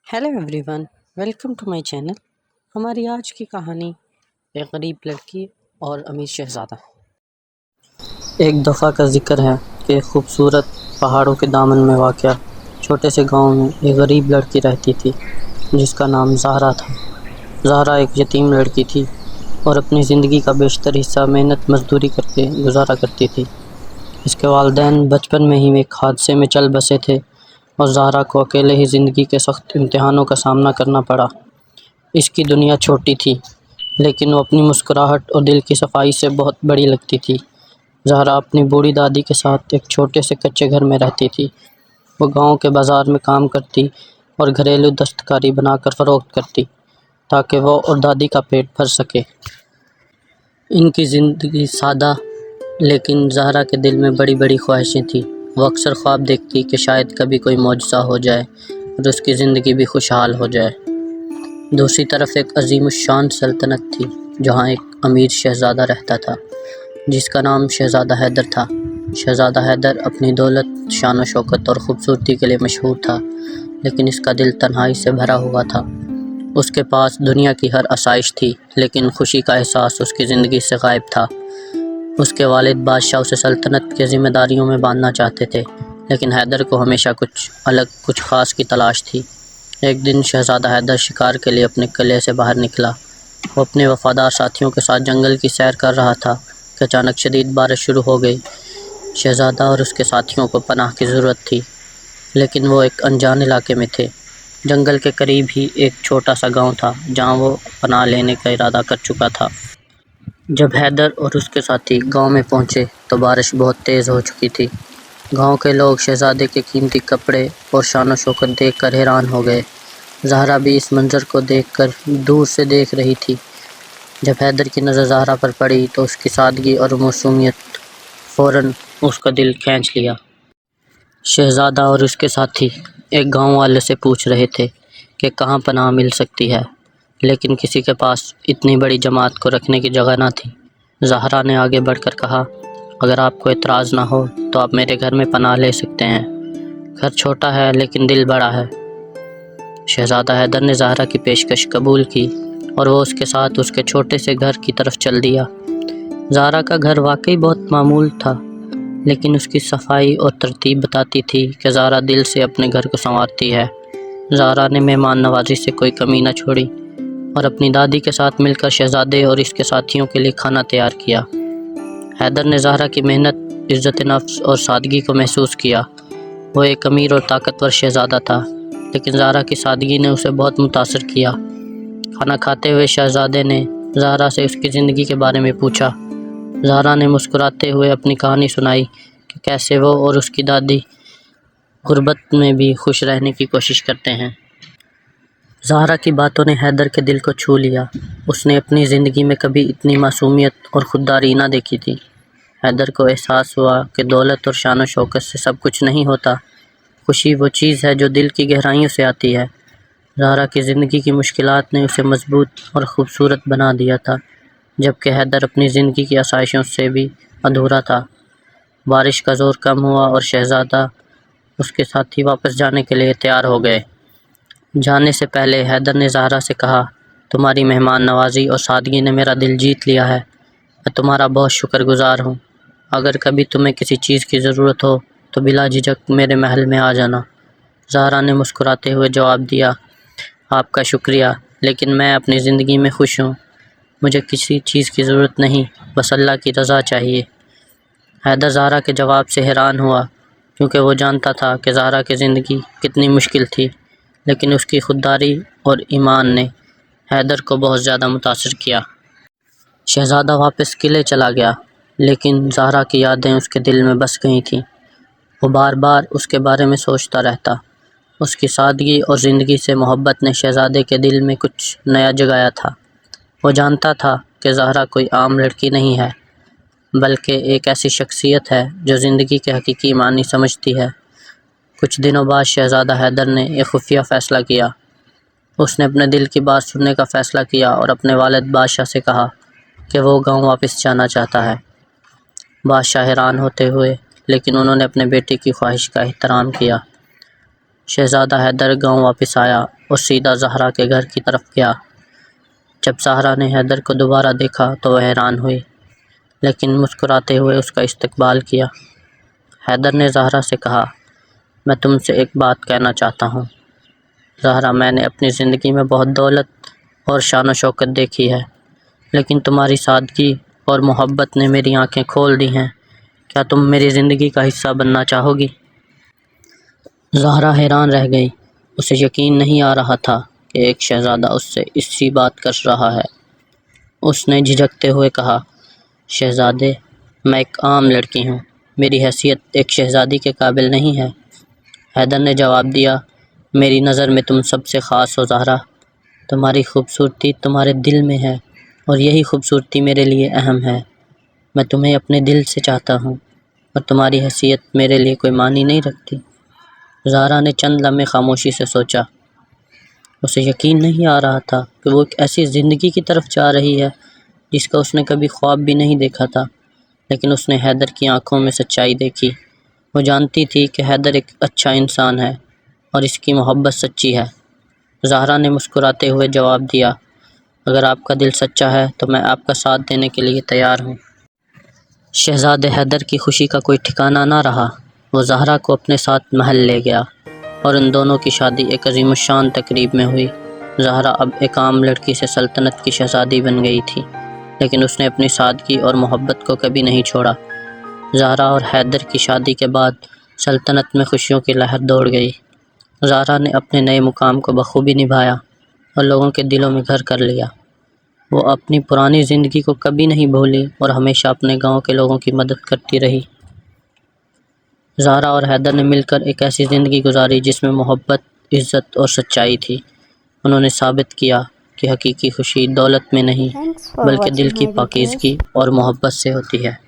Hello everyone, welcome to my channel. हमारी आज की कहानी एक गरीब लड़की और अमीर शहज़ादा। एक दफ़ा का ज़िक्र है कि एक खूबसूरत पहाड़ों के दामन में वाक़या छोटे से गांव में एक गरीब लड़की रहती थी जिसका नाम ज़हरा था। ज़हरा एक यतीम लड़की थी और अपनी ज़िंदगी का बेशतर हिस्सा मेहनत मजदूरी करके गुजारा करती थी। इसके वालिदैन बचपन में ही एक हादसे में चल बसे थे और ज़हरा को अकेले ही ज़िंदगी के सख्त इम्तिहानों का सामना करना पड़ा। इसकी दुनिया छोटी थी, लेकिन वो अपनी मुस्कुराहट और दिल की सफाई से बहुत बड़ी लगती थी। ज़हरा अपनी बूढ़ी दादी के साथ एक छोटे से कच्चे घर में रहती थी। वो गांव के बाज़ार में काम करती और घरेलू दस्तकारी बनाकर फ़रोख्त करती ताकि वो और दादी का पेट भर सके। इनकी ज़िंदगी सादा, लेकिन ज़हरा के दिल में बड़ी बड़ी ख्वाहिशें थीं। वो अक्सर ख्वाब देखती कि शायद कभी कोई मौजज़ा हो जाए और उसकी ज़िंदगी भी खुशहाल हो जाए। दूसरी तरफ एक अज़ीमुश्शान सल्तनत थी जहाँ एक अमीर शहज़ादा रहता था जिसका नाम शहज़ादा हैदर था। शहज़ादा हैदर अपनी दौलत, शान व शौकत और ख़ूबसूरती के लिए मशहूर था, लेकिन इसका दिल तन्हाई से भरा हुआ था। उसके पास दुनिया की हर आसाइश थी, लेकिन खुशी का एहसास उसकी ज़िंदगी से गायब था। उसके वालिद बादशाह उसे सल्तनत की ज़िम्मेदारियों में बांधना चाहते थे, लेकिन हैदर को हमेशा कुछ अलग, कुछ ख़ास की तलाश थी। एक दिन शहज़ादा हैदर शिकार के लिए अपने किले से बाहर निकला। वो अपने वफ़ादार साथियों के साथ जंगल की सैर कर रहा था कि अचानक शदीद बारिश शुरू हो गई। शहज़ादा और उसके साथियों को पनाह की ज़रूरत थी, लेकिन वो एक अनजान इलाके में थे। जंगल के करीब ही एक छोटा सा गांव था जहां वो पनाह लेने का इरादा कर चुका था। जब हैदर और उसके साथी गांव में पहुंचे तो बारिश बहुत तेज़ हो चुकी थी। गांव के लोग शहज़ादे के कीमती कपड़े और शान व शौकत देखकर हैरान हो गए। ज़हरा भी इस मंज़र को देखकर दूर से देख रही थी। जब हैदर की नज़र ज़हरा पर पड़ी तो उसकी सादगी और मासूमियत फ़ौरन उसका दिल खींच लिया। शहज़ादा और उसके साथी एक गांव वाले से पूछ रहे थे कि कहाँ पनाह मिल सकती है, लेकिन किसी के पास इतनी बड़ी जमात को रखने की जगह ना थी। ज़हरा ने आगे बढ़कर कहा, अगर आपको एतराज़ ना हो तो आप मेरे घर में पनाह ले सकते हैं। घर छोटा है लेकिन दिल बड़ा है। शहज़ादा हैदर ने ज़हरा की पेशकश कबूल की और वो उसके साथ उसके छोटे से घर की तरफ चल दिया। ज़हरा का घर वाकई बहुत मामूल था, लेकिन उसकी सफाई और तरतीब बताती थी कि ज़हरा दिल से अपने घर को संवारती है। ज़हरा ने मेहमान नवाजी से कोई कमी न छोड़ी और अपनी दादी के साथ मिलकर शहज़ादे और इसके साथियों के लिए खाना तैयार किया। हैदर ने ज़हरा की मेहनत, इज़्ज़त नफ्स और सादगी को महसूस किया। वो एक अमीर और ताकतवर शहज़ादा था, लेकिन ज़हरा की सादगी ने उसे बहुत मुतासर किया। खाना खाते हुए शहज़ादे ने ज़हरा से उसकी ज़िंदगी के बारे में पूछा। ज़हरा ने मुस्कुराते हुए अपनी कहानी सुनाई कि कैसे वो और उसकी दादी गुर्बत में भी खुश रहने की कोशिश करते हैं। ज़हरा की बातों ने हैदर के दिल को छू लिया। उसने अपनी ज़िंदगी में कभी इतनी मासूमियत और खुददारी ना देखी थी। हैदर को एहसास हुआ कि दौलत और शान व शौकत से सब कुछ नहीं होता। खुशी वो चीज़ है जो दिल की गहराइयों से आती है। ज़हरा की ज़िंदगी की मुश्किलात ने उसे मजबूत और ख़ूबसूरत बना दिया था, जबकि हैदर अपनी ज़िंदगी की आसाइशों से भी अधूरा था। बारिश का ज़ोर कम हुआ और शहज़ादा उसके साथी वापस जाने के लिए तैयार हो गए। जाने से पहले हैदर ने ज़हरा से कहा, तुम्हारी मेहमान नवाजी और सादगी ने मेरा दिल जीत लिया है। मैं तुम्हारा बहुत शुक्रगुज़ार हूँ। अगर कभी तुम्हें किसी चीज़ की ज़रूरत हो तो बिला झिझक मेरे महल में आ जाना। ज़हरा ने मुस्कुराते हुए जवाब दिया, आपका शुक्रिया, लेकिन मैं अपनी ज़िंदगी में खुश हूँ। मुझे किसी चीज़ की ज़रूरत नहीं, बस अल्लाह की रज़ा चाहिए। हैदर ज़हरा के जवाब से हैरान हुआ, क्योंकि वो जानता था कि ज़हरा की ज़िंदगी कितनी मुश्किल थी, लेकिन उसकी खुददारी और ईमान ने हैदर को बहुत ज़्यादा मुतासर किया। शहज़ादा वापस किले चला गया, लेकिन ज़हरा की यादें उसके दिल में बस गई थीं। वो बार बार उसके बारे में सोचता रहता। उसकी सादगी और ज़िंदगी से मोहब्बत ने शहज़ादे के दिल में कुछ नया जगाया था। वो जानता था कि ज़हरा कोई आम लड़की नहीं है, बल्कि एक ऐसी शख्सियत है जो ज़िंदगी के हकीकी मानी समझती है। कुछ दिनों बाद शहज़ादा हैदर ने एक खुफिया फ़ैसला किया। उसने अपने दिल की बात सुनने का फ़ैसला किया और अपने वालिद बादशाह से कहा कि वो गांव वापस जाना चाहता है। बादशाह हैरान होते हुए, लेकिन उन्होंने अपने बेटे की ख्वाहिश का एहतराम किया। شہزادہ حیدر گاؤں واپس آیا اور سیدھا زہرا کے گھر کی طرف گیا۔ جب زہرا نے حیدر کو دوبارہ دیکھا تو وہ حیران ہوئی، لیکن مسکراتے ہوئے اس کا استقبال کیا۔ حیدر نے زہرا سے کہا، میں تم سے ایک بات کہنا چاہتا ہوں۔ زہرا، میں نے اپنی زندگی میں بہت دولت اور شان و شوکت دیکھی ہے، لیکن تمہاری سادگی اور محبت نے میری آنکھیں کھول دی ہیں۔ کیا تم میری زندگی کا حصہ بننا چاہو گی؟ زہرا حیران رہ گئی۔ اسے یقین نہیں آ رہا تھا کہ ایک شہزادہ اس سے اسی بات کر رہا ہے۔ اس نے جھجکتے ہوئے کہا، شہزادے، میں ایک عام لڑکی ہوں، میری حیثیت ایک شہزادی کے قابل نہیں ہے۔ حیدر نے جواب دیا، میری نظر میں تم سب سے خاص ہو زہرا۔ تمہاری خوبصورتی تمہارے دل میں ہے، اور یہی خوبصورتی میرے لیے اہم ہے۔ میں تمہیں اپنے دل سے چاہتا ہوں، اور تمہاری حیثیت میرے لیے کوئی معنی نہیں رکھتی۔ زہرا نے چند لمحے خاموشی سے سوچا۔ اسے یقین نہیں آ رہا تھا کہ وہ ایک ایسی زندگی کی طرف جا رہی ہے جس کا اس نے کبھی خواب بھی نہیں دیکھا تھا، لیکن اس نے حیدر کی آنکھوں میں سچائی دیکھی۔ وہ جانتی تھی کہ حیدر ایک اچھا انسان ہے اور اس کی محبت سچی ہے۔ زہرا نے مسکراتے ہوئے جواب دیا، اگر آپ کا دل سچا ہے تو میں آپ کا ساتھ دینے کے لیے تیار ہوں۔ شہزادے حیدر کی خوشی کا کوئی ٹھکانہ نہ رہا۔ وہ زہرا کو اپنے ساتھ محل لے گیا اور ان دونوں کی شادی ایک عظیم الشان تقریب میں ہوئی۔ زہرا اب ایک عام لڑکی سے سلطنت کی شہزادی بن گئی تھی، لیکن اس نے اپنی سادگی اور محبت کو کبھی نہیں چھوڑا۔ زہرا اور حیدر کی شادی کے بعد سلطنت میں خوشیوں کی لہر دوڑ گئی۔ زہرا نے اپنے نئے مقام کو بخوبی نبھایا اور لوگوں کے دلوں میں گھر کر لیا۔ وہ اپنی پرانی زندگی کو کبھی نہیں بھولی اور ہمیشہ اپنے گاؤں کے لوگوں کی مدد کرتی رہی۔ زہرا اور حیدر نے مل کر ایک ایسی زندگی گزاری جس میں محبت، عزت اور سچائی تھی۔ انہوں نے ثابت کیا کہ حقیقی خوشی دولت میں نہیں Thanks for بلکہ دل watching کی my videos. پاکیزگی اور محبت سے ہوتی ہے۔